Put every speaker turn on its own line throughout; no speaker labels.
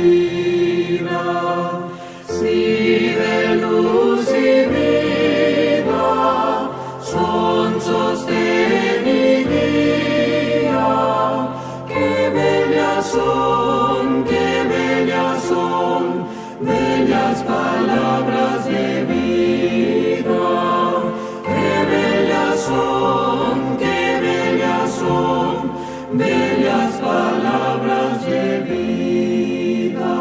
vida, si de luz y vida son sostén y guía. Qué bellas son, bellas palabras de vida. Qué bellas son, bellas palabras de vida.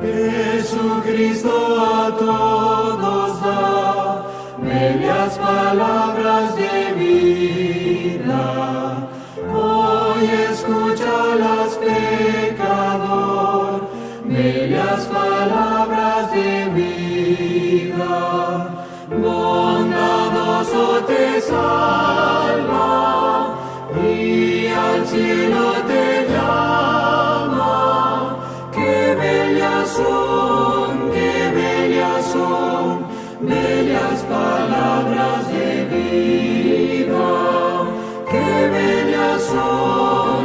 Jesucristo a todos da bellas palabras de vida. Hoy escúchalas, pecador, bellas palabras de vida. Bondadoso te salva y al cielo te llama. Qué bellas son, bellas palabras de vida. Qué bellas son,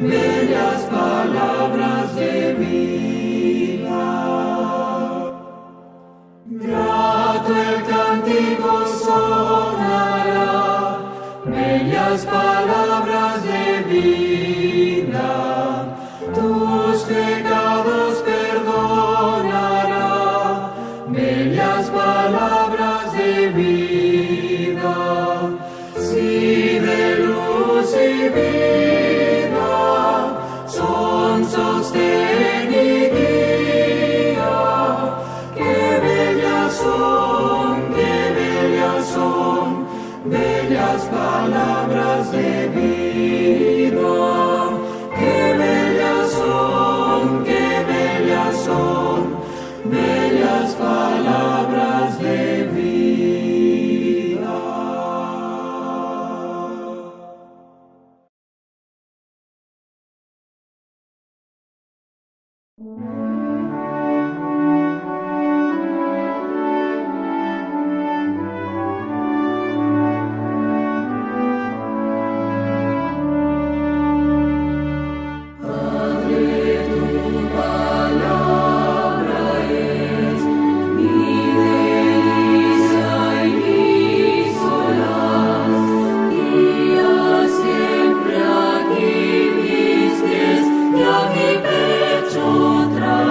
bellas palabras de vida. Grato el cántico sonará, bellas palabras de vida. Tus pecados perdonará, bellas palabras de vida. Si de luz y vida son sostén y guía. Qué bellas son, bellas palabras de vida. Qué bellas son, bellas palabras de vida.
Siempre aquí vistes y a mi pecho traes.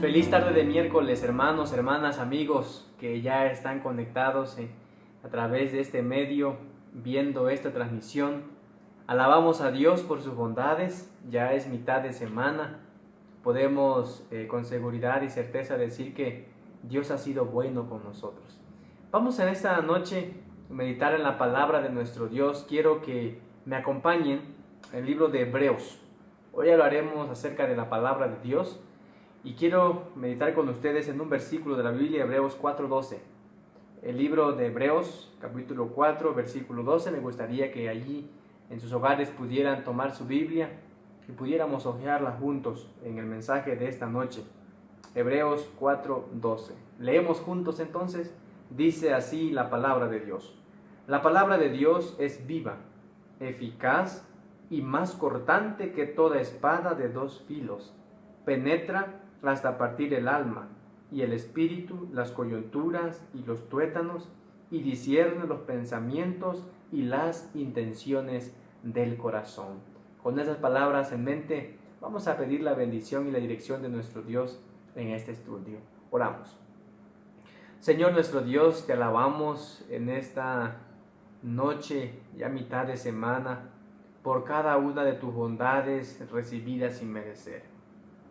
Feliz tarde de miércoles, hermanos, hermanas, amigos que ya están conectados a través de este medio, viendo esta transmisión. Alabamos a Dios por sus bondades, ya es mitad de semana. Podemos con seguridad y certeza decir que Dios ha sido bueno con nosotros. Vamos en esta noche a meditar en la palabra de nuestro Dios. Quiero que me acompañen en el libro de Hebreos. Hoy hablaremos acerca de la palabra de Dios. Y quiero meditar con ustedes en un versículo de la Biblia, Hebreos 4:12. El libro de Hebreos, capítulo 4, versículo 12. Me gustaría que allí en sus hogares pudieran tomar su Biblia y pudiéramos hojearla juntos en el mensaje de esta noche. Hebreos 4:12. Leemos juntos entonces. Dice así la palabra de Dios. La palabra de Dios es viva, eficaz y más cortante que toda espada de dos filos. Penetra hasta partir el alma y el espíritu, las coyunturas y los tuétanos, y discierne los pensamientos y las intenciones del corazón. Con esas palabras en mente, vamos a pedir la bendición y la dirección de nuestro Dios en este estudio. Oramos. Señor nuestro Dios, te alabamos en esta noche, ya mitad de semana, por cada una de tus bondades recibidas sin merecer.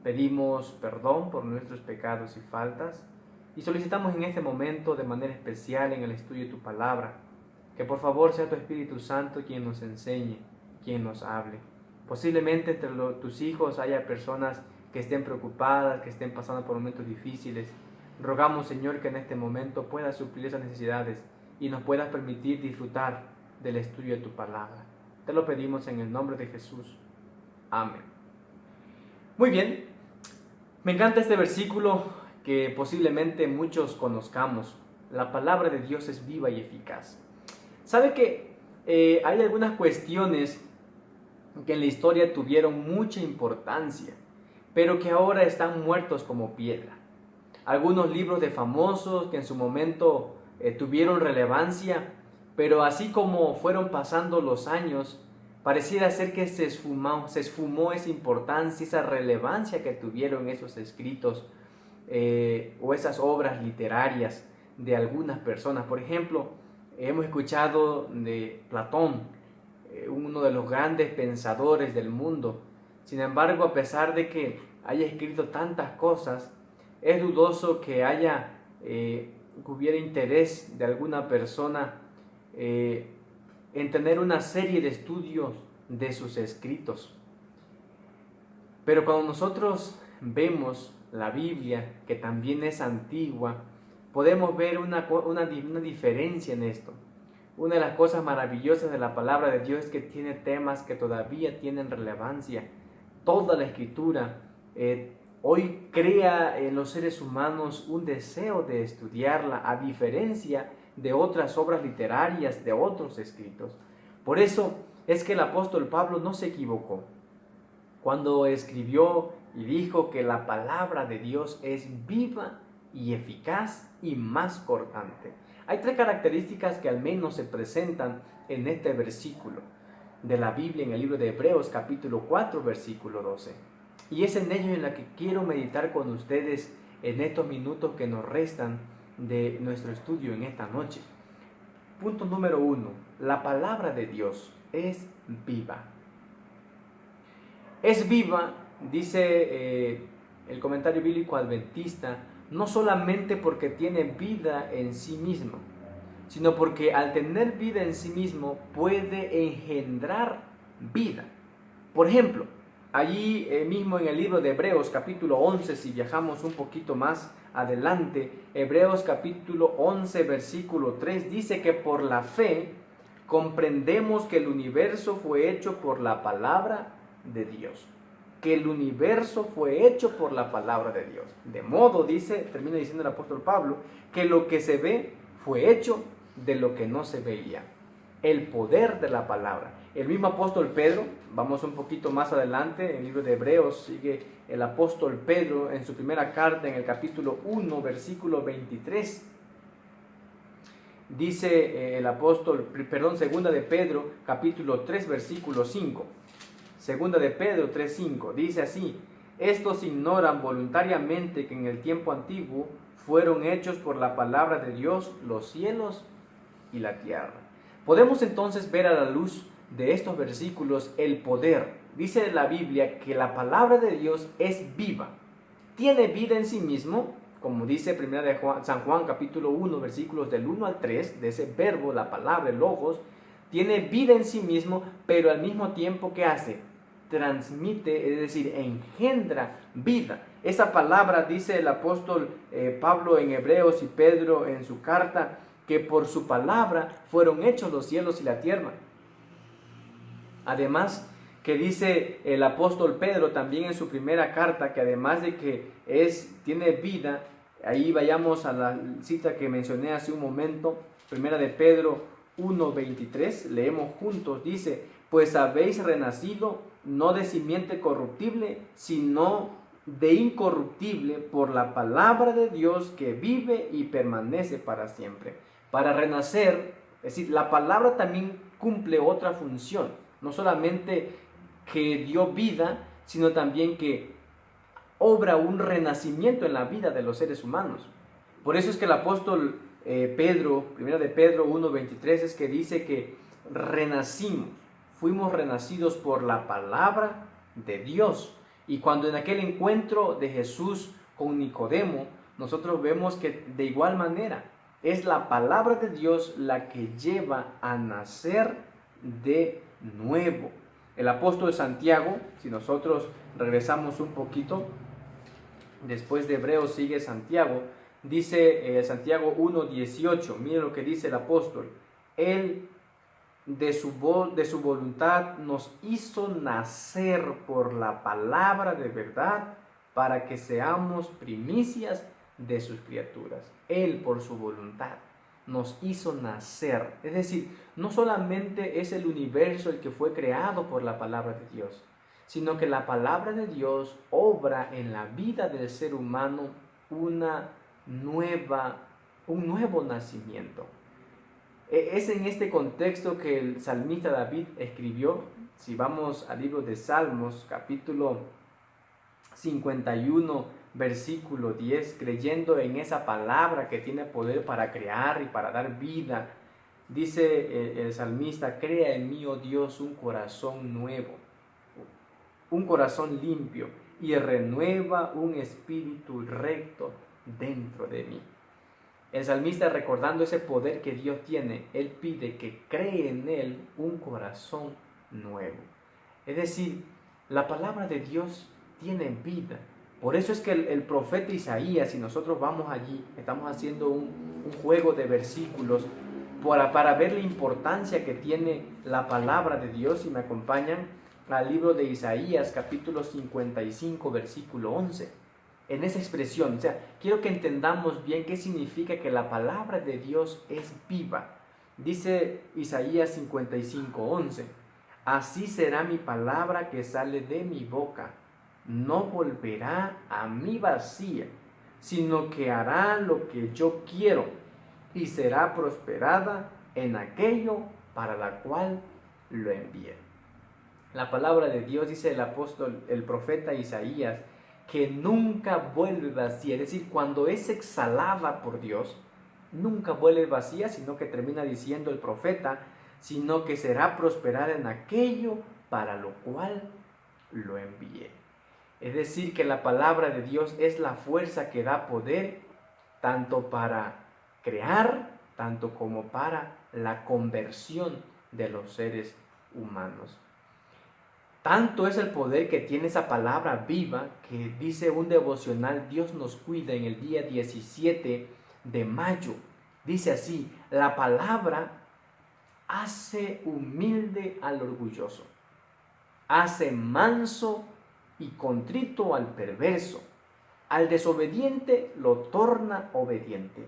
Pedimos perdón por nuestros pecados y faltas y solicitamos en este momento de manera especial en el estudio de tu palabra que por favor sea tu Espíritu Santo quien nos enseñe, quien nos hable. Posiblemente entre tus hijos haya personas que estén preocupadas, que estén pasando por momentos difíciles. Rogamos, Señor, que en este momento puedas suplir esas necesidades y nos puedas permitir disfrutar del estudio de tu palabra. Te lo pedimos en el nombre de Jesús. Amén. Muy bien. Me encanta este versículo que posiblemente muchos conozcamos. La palabra de Dios es viva y eficaz. ¿Sabe que hay algunas cuestiones que en la historia tuvieron mucha importancia, pero que ahora están muertos como piedra? Algunos libros de famosos que en su momento tuvieron relevancia, pero así como fueron pasando los años, pareciera ser que se esfumó esa importancia, esa relevancia que tuvieron esos escritos o esas obras literarias de algunas personas. Por ejemplo, hemos escuchado de Platón, uno de los grandes pensadores del mundo. Sin embargo, a pesar de que haya escrito tantas cosas, es dudoso que hubiera interés de alguna persona en tener una serie de estudios de sus escritos. Pero cuando nosotros vemos la Biblia, que también es antigua, podemos ver una diferencia en esto. Una de las cosas maravillosas de la palabra de Dios es que tiene temas que todavía tienen relevancia. Toda la Escritura hoy crea en los seres humanos un deseo de estudiarla, a diferencia de otras obras literarias, de otros escritos. Por eso es que el apóstol Pablo no se equivocó cuando escribió y dijo que la palabra de Dios es viva y eficaz y más cortante. Hay tres características que al menos se presentan en este versículo de la Biblia, en el libro de Hebreos capítulo 4 versículo 12. Y es en ello en la que quiero meditar con ustedes en estos minutos que nos restan de nuestro estudio en esta noche. Punto número 1. La palabra de Dios es viva. Es viva, dice el comentario bíblico adventista, no solamente porque tiene vida en sí mismo, sino porque al tener vida en sí mismo puede engendrar vida. Por ejemplo, allí mismo en el libro de Hebreos capítulo 11, si viajamos un poquito más adelante, Hebreos capítulo 11 versículo 3 dice que por la fe comprendemos que el universo fue hecho por la palabra de Dios. Que el universo fue hecho por la palabra de Dios. De modo, termina diciendo el apóstol Pablo, que lo que se ve fue hecho de lo que no se veía. El poder de la palabra. El mismo apóstol Pedro, vamos un poquito más adelante, en el libro de Hebreos, sigue el apóstol Pedro en su primera carta, en el capítulo 1, versículo 23. Dice segunda de Pedro, capítulo 3, versículo 5. Segunda de Pedro 3:5, dice así: estos ignoran voluntariamente que en el tiempo antiguo fueron hechos por la palabra de Dios los cielos y la tierra. Podemos entonces ver a la luz de estos versículos el poder. Dice la Biblia que la palabra de Dios es viva, tiene vida en sí mismo, como dice San Juan capítulo 1, versículos del 1 al 3, de ese verbo, la palabra, el logos, tiene vida en sí mismo, pero al mismo tiempo, ¿qué hace? Transmite, es decir, engendra vida. Esa palabra, dice el apóstol Pablo en Hebreos y Pedro en su carta, que por su palabra fueron hechos los cielos y la tierra. Además, que dice el apóstol Pedro también en su primera carta, que además de que tiene vida, ahí vayamos a la cita que mencioné hace un momento, primera de Pedro 1:23, leemos juntos, dice, pues habéis renacido no de simiente corruptible, sino de incorruptible por la palabra de Dios que vive y permanece para siempre. Para renacer, es decir, la palabra también cumple otra función, no solamente que dio vida, sino también que obra un renacimiento en la vida de los seres humanos. Por eso es que el apóstol Pedro, primera de Pedro 1:23, es que dice que renacimos, fuimos renacidos por la palabra de Dios. Y cuando en aquel encuentro de Jesús con Nicodemo, nosotros vemos que de igual manera es la palabra de Dios la que lleva a nacer de nuevo. El apóstol Santiago, si nosotros regresamos un poquito, después de Hebreos sigue Santiago, dice Santiago 1:18, mire lo que dice el apóstol, Él de su voluntad nos hizo nacer por la palabra de verdad para que seamos primicias de sus criaturas. Él por su voluntad nos hizo nacer, es decir, no solamente es el universo el que fue creado por la palabra de Dios, sino que la palabra de Dios obra en la vida del ser humano un nuevo nacimiento. Es en este contexto que el salmista David escribió, si vamos al libro de Salmos, capítulo 51, versículo 10, creyendo en esa palabra que tiene poder para crear y para dar vida, dice el salmista, crea en mí, oh Dios, un corazón nuevo, un corazón limpio, y renueva un espíritu recto dentro de mí. El salmista, recordando ese poder que Dios tiene, él pide que cree en él un corazón nuevo. Es decir, la palabra de Dios tiene vida. Por eso es que el profeta Isaías, si nosotros vamos allí, estamos haciendo un juego de versículos para ver la importancia que tiene la palabra de Dios, y me acompañan al libro de Isaías, capítulo 55, versículo 11. En esa expresión, o sea, quiero que entendamos bien qué significa que la palabra de Dios es viva. Dice Isaías 55, 11, así será mi palabra que sale de mi boca, no volverá a mí vacía, sino que hará lo que yo quiero y será prosperada en aquello para la cual lo envié. La palabra de Dios, dice el apóstol, el profeta Isaías, que nunca vuelve vacía, es decir, cuando es exhalada por Dios, nunca vuelve vacía, sino que termina diciendo el profeta, sino que será prosperada en aquello para lo cual lo envié. Es decir, que la palabra de Dios es la fuerza que da poder tanto para crear, tanto como para la conversión de los seres humanos. Tanto es el poder que tiene esa palabra viva que dice un devocional, Dios nos cuida, en el día 17 de mayo. Dice así, la palabra hace humilde al orgulloso, hace manso y contrito al perverso, al desobediente lo torna obediente.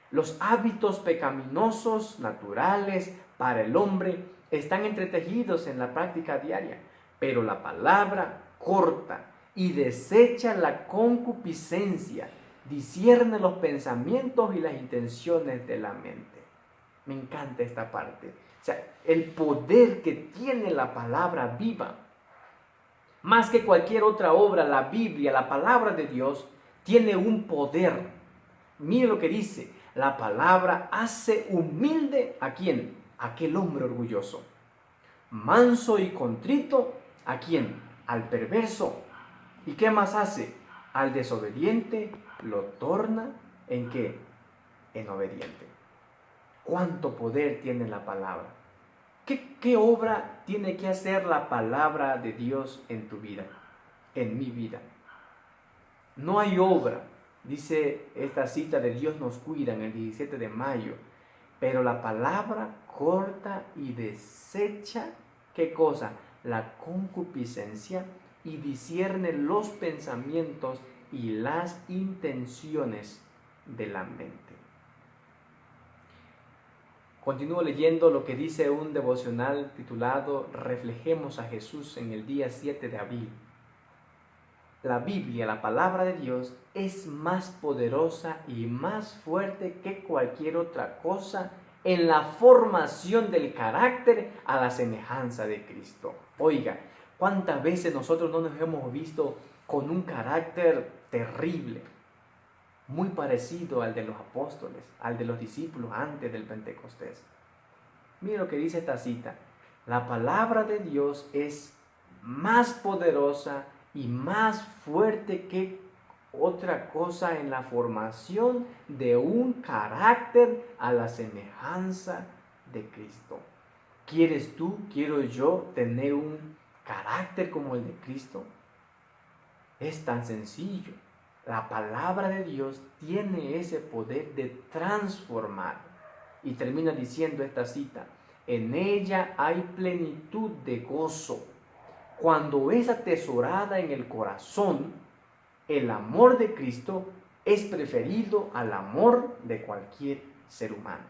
Los hábitos pecaminosos naturales para el hombre están entretejidos en la práctica diaria, pero la palabra corta y desecha la concupiscencia, discierne los pensamientos y las intenciones de la mente. Me encanta esta parte. O sea, el poder que tiene la palabra viva. Más que cualquier otra obra, la Biblia, la palabra de Dios, tiene un poder. Mire lo que dice, la palabra hace humilde ¿a quién? A aquel hombre orgulloso. Manso y contrito, ¿a quién? Al perverso. ¿Y qué más hace? Al desobediente lo torna ¿en qué? En obediente. ¿Cuánto poder tiene la palabra? ¿Qué obra tiene que hacer la palabra de Dios en tu vida? En mi vida. No hay obra, dice esta cita de Dios nos cuida en el 17 de mayo, pero la palabra corta y desecha, ¿qué cosa? La concupiscencia y discierne los pensamientos y las intenciones de la mente. Continúo leyendo lo que dice un devocional titulado Reflejemos a Jesús en el día 7 de abril. La Biblia, la palabra de Dios, es más poderosa y más fuerte que cualquier otra cosa en la formación del carácter a la semejanza de Cristo. Oiga, ¿cuántas veces nosotros no nos hemos visto con un carácter terrible, muy parecido al de los apóstoles, al de los discípulos antes del Pentecostés? Mira lo que dice esta cita. La palabra de Dios es más poderosa y más fuerte que otra cosa en la formación de un carácter a la semejanza de Cristo. ¿Quieres tú, quiero yo, tener un carácter como el de Cristo? Es tan sencillo. La palabra de Dios tiene ese poder de transformar. Y termina diciendo esta cita, en ella hay plenitud de gozo. Cuando es atesorada en el corazón, el amor de Cristo es preferido al amor de cualquier ser humano.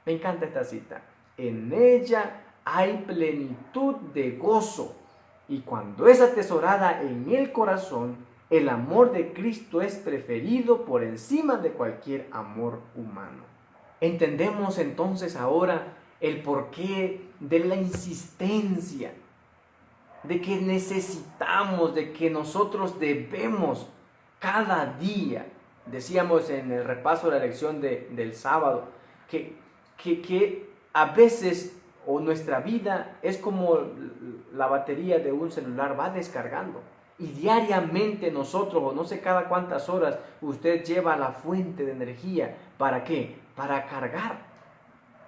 Me encanta esta cita. En ella hay plenitud de gozo. Y cuando es atesorada en el corazón, el amor de Cristo es preferido por encima de cualquier amor humano. Entendemos entonces ahora el porqué de la insistencia, de que necesitamos, de que nosotros debemos cada día, decíamos en el repaso de la lección del sábado, que a veces o nuestra vida es como la batería de un celular, va descargando. Y diariamente nosotros, o no sé cada cuántas horas, usted lleva la fuente de energía. ¿Para qué? Para cargar.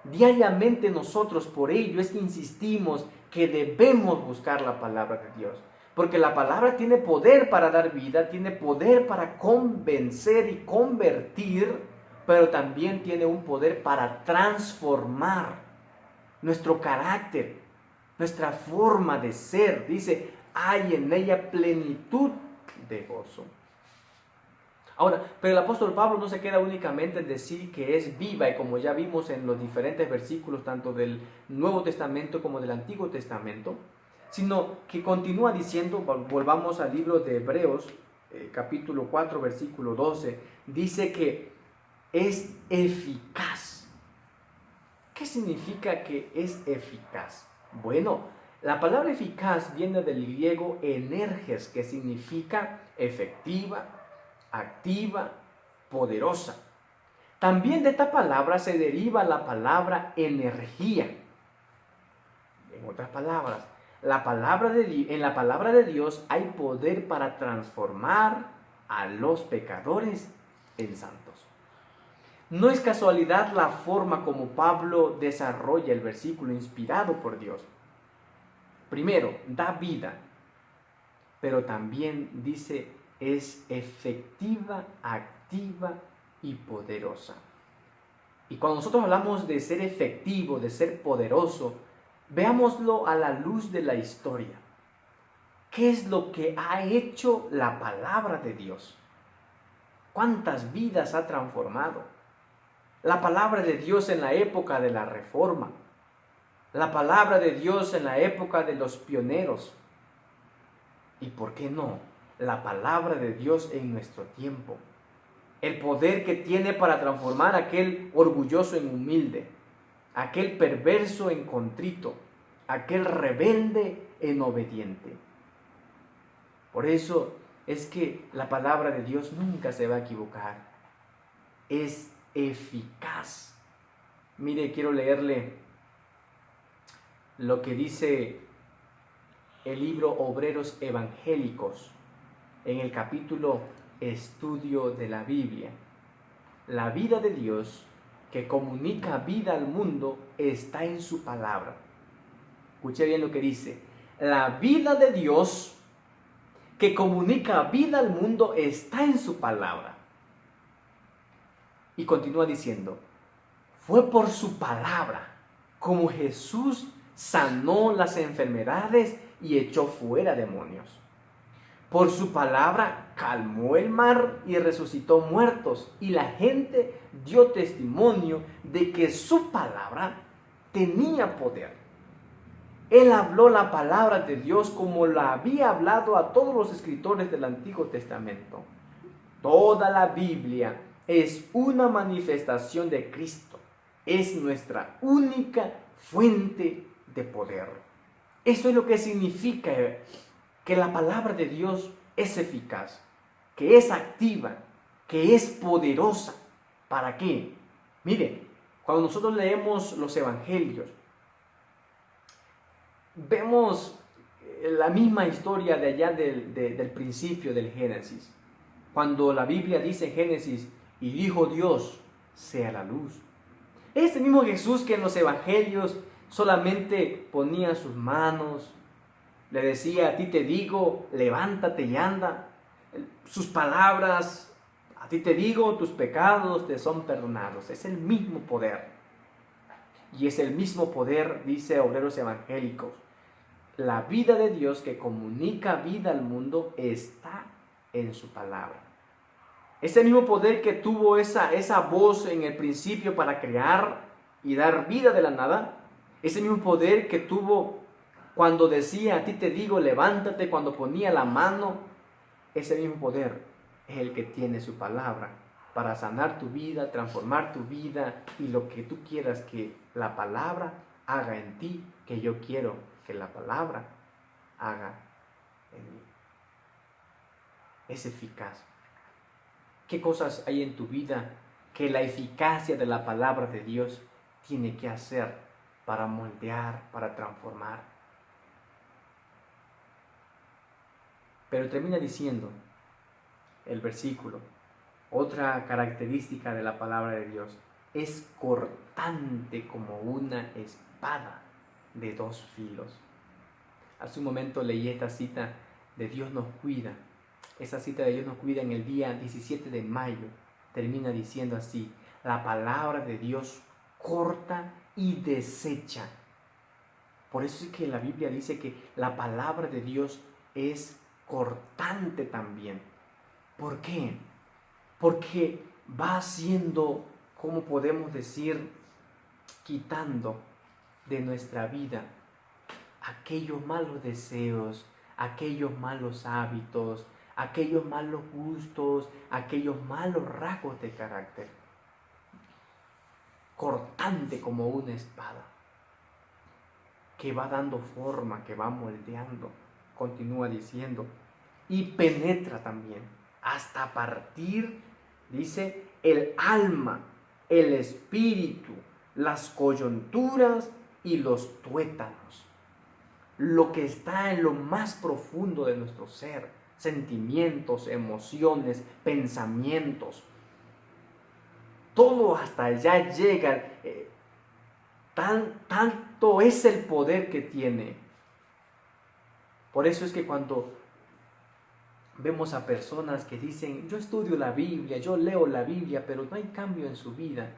Diariamente nosotros, por ello es que insistimos que debemos buscar la palabra de Dios. Porque la palabra tiene poder para dar vida, tiene poder para convencer y convertir, pero también tiene un poder para transformar nuestro carácter, nuestra forma de ser. Dice, hay en ella plenitud de gozo. Ahora, pero el apóstol Pablo no se queda únicamente en decir que es viva, y como ya vimos en los diferentes versículos, tanto del Nuevo Testamento como del Antiguo Testamento, sino que continúa diciendo, volvamos al libro de Hebreos, capítulo 4, versículo 12, dice que es eficaz. ¿Qué significa que es eficaz? Bueno, la palabra eficaz viene del griego energes, que significa efectiva, activa, poderosa. También de esta palabra se deriva la palabra energía. En otras palabras, en la palabra de Dios hay poder para transformar a los pecadores en santos. No es casualidad la forma como Pablo desarrolla el versículo inspirado por Dios. Primero, da vida, pero también dice es efectiva, activa y poderosa. Y cuando nosotros hablamos de ser efectivo, de ser poderoso, veámoslo a la luz de la historia. ¿Qué es lo que ha hecho la palabra de Dios? ¿Cuántas vidas ha transformado? La palabra de Dios en la época de la Reforma. La palabra de Dios en la época de los pioneros. ¿Y por qué no? La palabra de Dios en nuestro tiempo. El poder que tiene para transformar a aquel orgulloso en humilde, aquel perverso en contrito, aquel rebelde en obediente. Por eso es que la palabra de Dios nunca se va a equivocar. Es eficaz. Mire, quiero leerle lo que dice el libro Obreros Evangélicos en el capítulo Estudio de la Biblia. La vida de Dios que comunica vida al mundo está en su palabra. Escuche bien lo que dice. La vida de Dios que comunica vida al mundo está en su palabra. Y continúa diciendo, fue por su palabra como Jesús sanó las enfermedades y echó fuera demonios. Por su palabra calmó el mar y resucitó muertos, y la gente dio testimonio de que su palabra tenía poder. Él habló la palabra de Dios como la había hablado a todos los escritores del Antiguo Testamento. Toda la Biblia es una manifestación de Cristo. Es nuestra única fuente de poder. Eso es lo que significa que la palabra de Dios es eficaz, que es activa, que es poderosa. ¿Para qué? Mire, cuando nosotros leemos los evangelios, vemos la misma historia de allá del principio del Génesis. Cuando la Biblia dice en Génesis, y dijo Dios, sea la luz. Este mismo Jesús que en los evangelios solamente ponía sus manos, le decía, a ti te digo, levántate y anda. Sus palabras, a ti te digo, tus pecados te son perdonados. Es el mismo poder. Y es el mismo poder, dice Obreros Evangélicos. La vida de Dios que comunica vida al mundo está en su palabra. Ese mismo poder que tuvo esa voz en el principio para crear y dar vida de la nada, ese mismo poder que tuvo cuando decía, a ti te digo, levántate, cuando ponía la mano, ese mismo poder es el que tiene su palabra para sanar tu vida, transformar tu vida y lo que tú quieras que la palabra haga en ti, que yo quiero que la palabra haga en mí. Es eficaz. ¿Qué cosas hay en tu vida que la eficacia de la palabra de Dios tiene que hacer para moldear, para transformar? Pero termina diciendo el versículo, otra característica de la palabra de Dios, es cortante como una espada de 2 filos. Hace un momento leí esta cita de Dios nos cuida. Esa cita de Dios nos cuida en el día 17 de mayo. Termina diciendo así, la palabra de Dios corta y desecha. Por eso es que la Biblia dice que la palabra de Dios es cortante también. ¿Por qué? Porque va haciendo, ¿cómo podemos decir? Quitando de nuestra vida aquellos malos deseos, aquellos malos hábitos, aquellos malos gustos, aquellos malos rasgos de carácter. Cortante como una espada, que va dando forma, que va moldeando. Continúa diciendo, y penetra también, hasta partir, dice, el alma, el espíritu, las coyunturas y los tuétanos. Lo que está en lo más profundo de nuestro ser, sentimientos, emociones, pensamientos. Todo hasta allá llega. Tanto es el poder que tiene. Por eso es que cuando vemos a personas que dicen, yo estudio la Biblia, yo leo la Biblia, pero no hay cambio en su vida.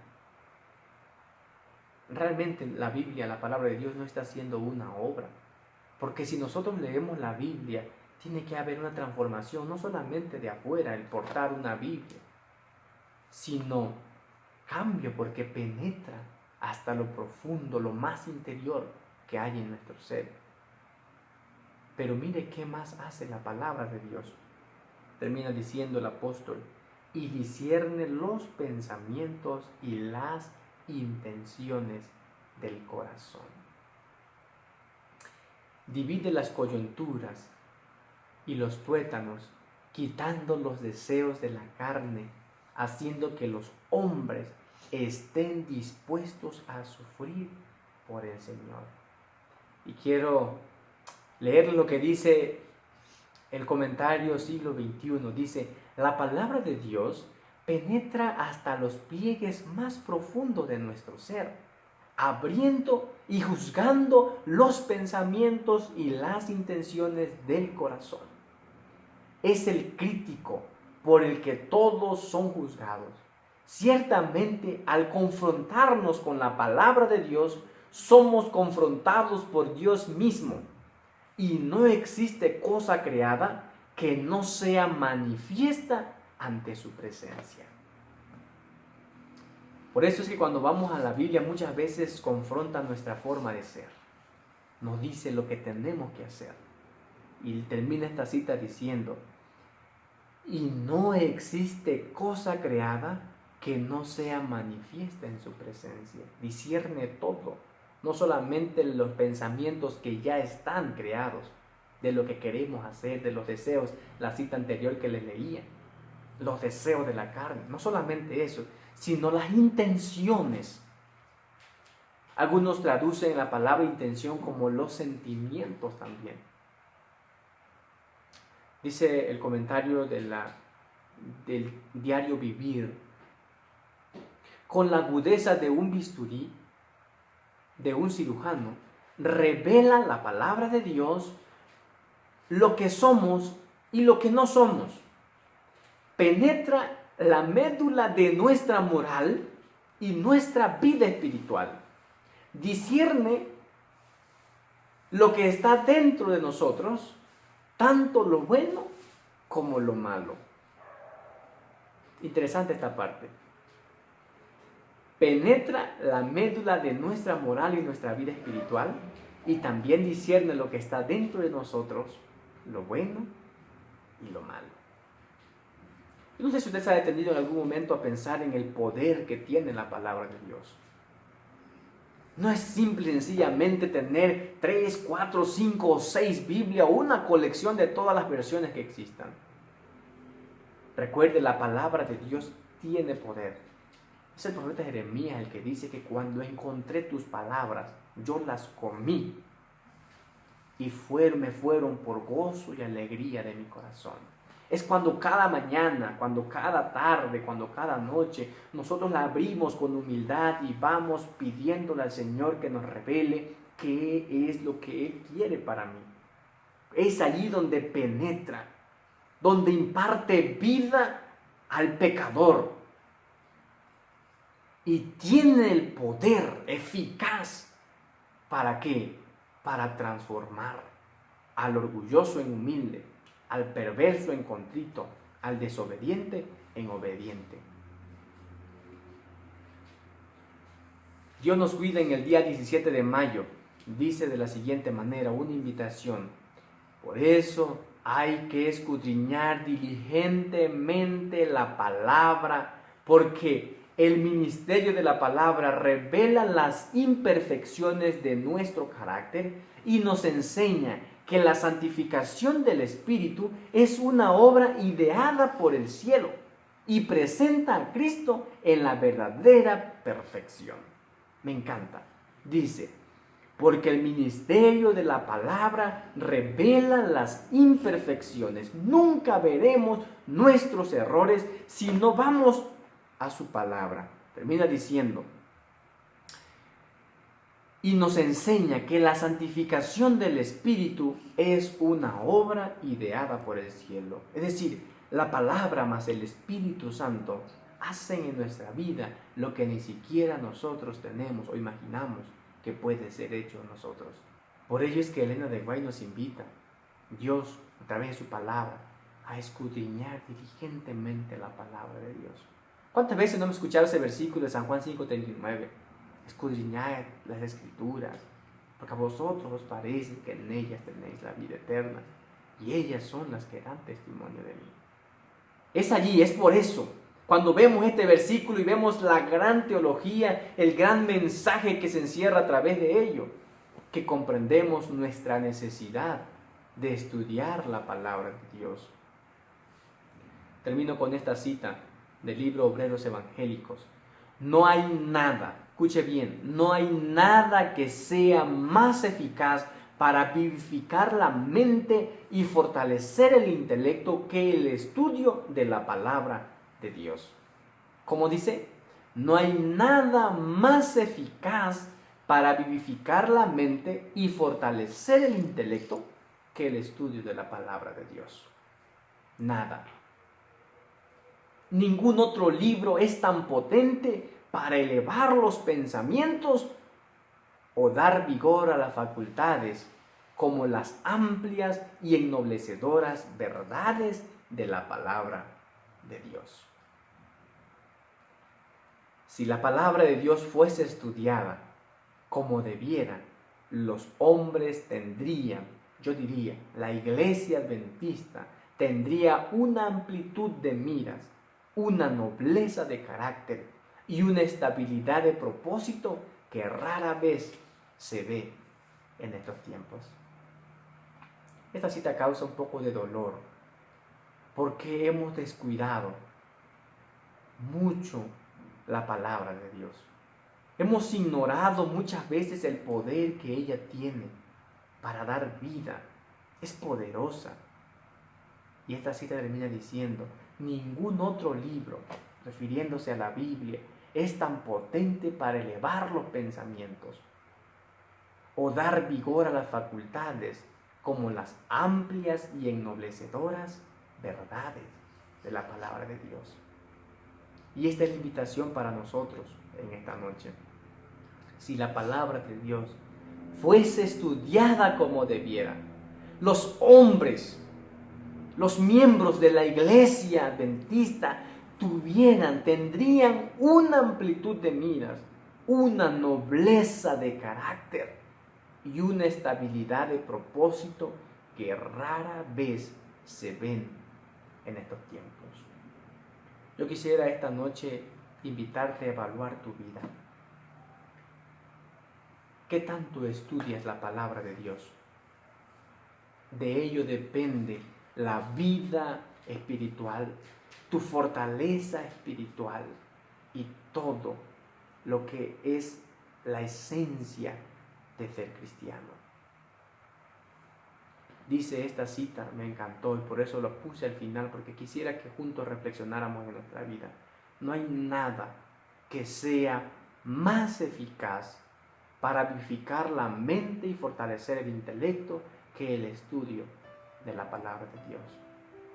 Realmente la Biblia, la palabra de Dios, no está haciendo una obra. Porque si nosotros leemos la Biblia, tiene que haber una transformación, no solamente de afuera, el portar una Biblia, sino cambio porque penetra hasta lo profundo, lo más interior que hay en nuestro ser. Pero mire qué más hace la palabra de Dios. Termina diciendo el apóstol, y discierne los pensamientos y las intenciones del corazón. Divide las coyunturas, y los tuétanos, quitando los deseos de la carne, haciendo que los hombres estén dispuestos a sufrir por el Señor. Y quiero leer lo que dice el comentario siglo XXI. Dice: la palabra de Dios penetra hasta los pliegues más profundos de nuestro ser, abriendo y juzgando los pensamientos y las intenciones del corazón. Es el crítico por el que todos son juzgados. Ciertamente, al confrontarnos con la palabra de Dios, somos confrontados por Dios mismo, y no existe cosa creada que no sea manifiesta ante su presencia. Por eso es que cuando vamos a la Biblia muchas veces confronta nuestra forma de ser. Nos dice lo que tenemos que hacer. Y termina esta cita diciendo: y no existe cosa creada que no sea manifiesta en su presencia. Discierne todo, no solamente los pensamientos que ya están creados, de lo que queremos hacer, de los deseos, la cita anterior que les leía, los deseos de la carne, no solamente eso, sino las intenciones. Algunos traducen la palabra intención como los sentimientos también. Dice el comentario del diario Vivir: con la agudeza de un bisturí, de un cirujano, revela la palabra de Dios lo que somos y lo que no somos. Penetra la médula de nuestra moral y nuestra vida espiritual. Discierne lo que está dentro de nosotros, tanto lo bueno como lo malo. Interesante esta parte. Penetra la médula de nuestra moral y nuestra vida espiritual, y también discierne lo que está dentro de nosotros, lo bueno y lo malo. Yo no sé si usted se ha detenido en algún momento a pensar en el poder que tiene la palabra de Dios. No es simple y sencillamente tener 3, 4, 5 o 6 Biblias o una colección de todas las versiones que existan. Recuerde, la palabra de Dios tiene poder. Es el profeta Jeremías el que dice que cuando encontré tus palabras, yo las comí y me fueron por gozo y alegría de mi corazón. Es cuando cada mañana, cuando cada tarde, cuando cada noche, nosotros la abrimos con humildad y vamos pidiéndole al Señor que nos revele qué es lo que Él quiere para mí. Es allí donde penetra, donde imparte vida al pecador. Y tiene el poder eficaz. ¿Para qué? Para transformar al orgulloso en humilde, al perverso en contrito, al desobediente en obediente. Dios nos cuida. En el día 17 de mayo dice de la siguiente manera, una invitación: por eso hay que escudriñar diligentemente la palabra, porque el ministerio de la palabra revela las imperfecciones de nuestro carácter y nos enseña que la santificación del Espíritu es una obra ideada por el cielo y presenta a Cristo en la verdadera perfección. Me encanta. Dice: porque el ministerio de la palabra revela las imperfecciones. Nunca veremos nuestros errores si no vamos a su palabra. Termina diciendo: y nos enseña que la santificación del Espíritu es una obra ideada por el cielo. Es decir, la palabra más el Espíritu Santo hacen en nuestra vida lo que ni siquiera nosotros tenemos o imaginamos que puede ser hecho en nosotros. Por ello es que Elena de White nos invita, Dios, a través de su palabra, a escudriñar diligentemente la palabra de Dios. ¿Cuántas veces no hemos escuchado ese versículo de San Juan 5:39? Escudriñad las Escrituras, porque a vosotros os parece que en ellas tenéis la vida eterna, y ellas son las que dan testimonio de mí. Es allí, es por eso, cuando vemos este versículo y vemos la gran teología, el gran mensaje que se encierra a través de ello, que comprendemos nuestra necesidad de estudiar la palabra de Dios. Termino con esta cita del libro Obreros Evangélicos. No hay nada, escuche bien, no hay nada que sea más eficaz para vivificar la mente y fortalecer el intelecto que el estudio de la palabra de Dios. Como dice, no hay nada más eficaz para vivificar la mente y fortalecer el intelecto que el estudio de la palabra de Dios. Nada. Ningún otro libro es tan potente para elevar los pensamientos o dar vigor a las facultades como las amplias y ennoblecedores verdades de la palabra de Dios. Si la palabra de Dios fuese estudiada como debiera, los hombres tendrían, yo diría, la iglesia adventista tendría una amplitud de miras, una nobleza de carácter y una estabilidad de propósito que rara vez se ve en estos tiempos. Esta cita causa un poco de dolor porque hemos descuidado mucho la palabra de Dios. Hemos ignorado muchas veces el poder que ella tiene para dar vida. Es poderosa. Y esta cita termina diciendo, ningún otro libro, refiriéndose a la Biblia, es tan potente para elevar los pensamientos o dar vigor a las facultades como las amplias y ennoblecedoras verdades de la palabra de Dios. Y esta es la invitación para nosotros en esta noche. Si la palabra de Dios fuese estudiada como debiera, los hombres, los miembros de la iglesia adventista tendrían una amplitud de miras, una nobleza de carácter y una estabilidad de propósito que rara vez se ven en estos tiempos. Yo quisiera esta noche invitarte a evaluar tu vida. ¿Qué tanto estudias la palabra de Dios? De ello depende la vida espiritual, tu fortaleza espiritual y todo lo que es la esencia de ser cristiano. Dice esta cita, me encantó y por eso lo puse al final, porque quisiera que juntos reflexionáramos en nuestra vida. No hay nada que sea más eficaz para vivificar la mente y fortalecer el intelecto que el estudio de la palabra de Dios.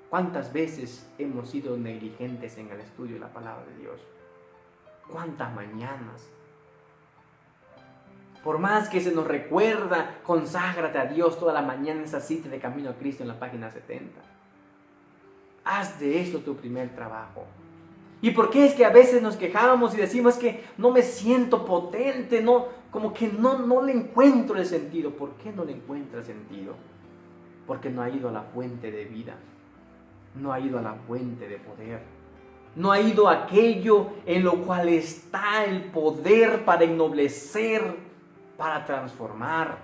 ¿Cuántas veces hemos sido negligentes en el estudio de la palabra de Dios? ¿Cuántas mañanas? Por más que se nos recuerda, conságrate a Dios toda la mañana, esa cita de Camino a Cristo en la página 70. Haz de esto tu primer trabajo. ¿Y por qué es que a veces nos quejamos y decimos que no me siento potente, como que no le encuentro el sentido? ¿Por qué no le encuentra sentido? Porque no ha ido a la fuente de vida, no ha ido a la fuente de poder, no ha ido a aquello en lo cual está el poder para ennoblecer, para transformar,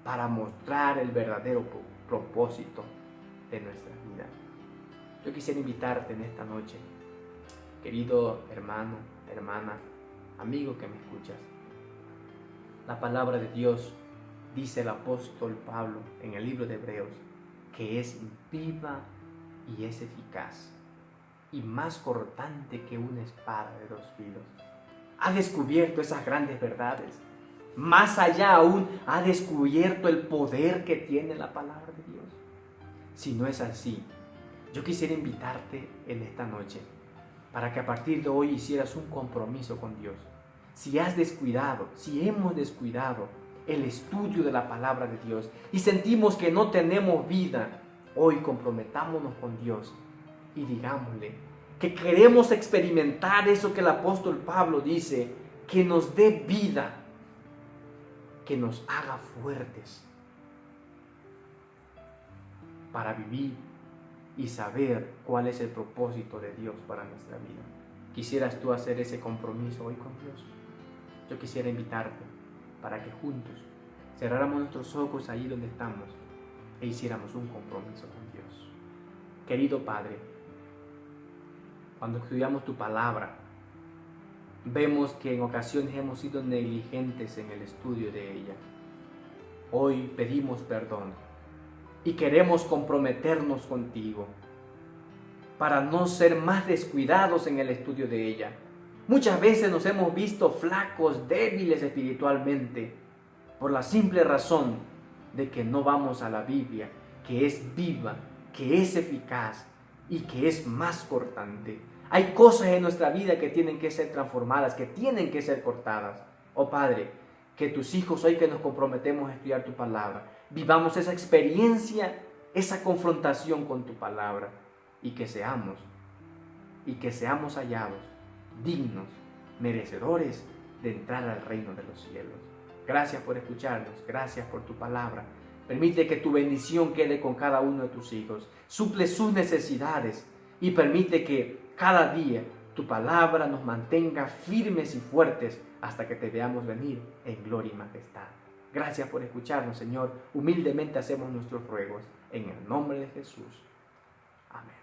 para mostrar el verdadero propósito de nuestra vida. Yo quisiera invitarte en esta noche, querido hermano, hermana, amigo que me escuchas. La palabra de Dios, dice el apóstol Pablo en el libro de Hebreos, que es viva y es eficaz y más cortante que una espada de 2 filos. Ha descubierto esas grandes verdades. Más allá aún, ha descubierto el poder que tiene la palabra de Dios. Si no es así, yo quisiera invitarte en esta noche para que a partir de hoy hicieras un compromiso con Dios. Si has descuidado, si hemos descuidado el estudio de la palabra de Dios y sentimos que no tenemos vida, hoy comprometámonos con Dios y digámosle que queremos experimentar eso que el apóstol Pablo dice, que nos dé vida, que nos haga fuertes para vivir y saber cuál es el propósito de Dios para nuestra vida. ¿Quisieras tú hacer ese compromiso hoy con Dios? Yo quisiera invitarte para que juntos cerráramos nuestros ojos allí donde estamos e hiciéramos un compromiso con Dios. Querido Padre, cuando estudiamos tu palabra, vemos que en ocasiones hemos sido negligentes en el estudio de ella. Hoy pedimos perdón y queremos comprometernos contigo para no ser más descuidados en el estudio de ella. Muchas veces nos hemos visto flacos, débiles espiritualmente, por la simple razón de que no vamos a la Biblia, que es viva, que es eficaz y que es más cortante. Hay cosas en nuestra vida que tienen que ser transformadas, que tienen que ser cortadas. Oh Padre, que tus hijos hoy que nos comprometemos a estudiar tu palabra, vivamos esa experiencia, esa confrontación con tu palabra y que seamos hallados dignos, merecedores de entrar al reino de los cielos. Gracias por escucharnos, gracias por tu palabra. Permite que tu bendición quede con cada uno de tus hijos. Suple sus necesidades y permite que cada día tu palabra nos mantenga firmes y fuertes hasta que te veamos venir en gloria y majestad. Gracias por escucharnos, Señor. Humildemente hacemos nuestros ruegos en el nombre de Jesús. Amén.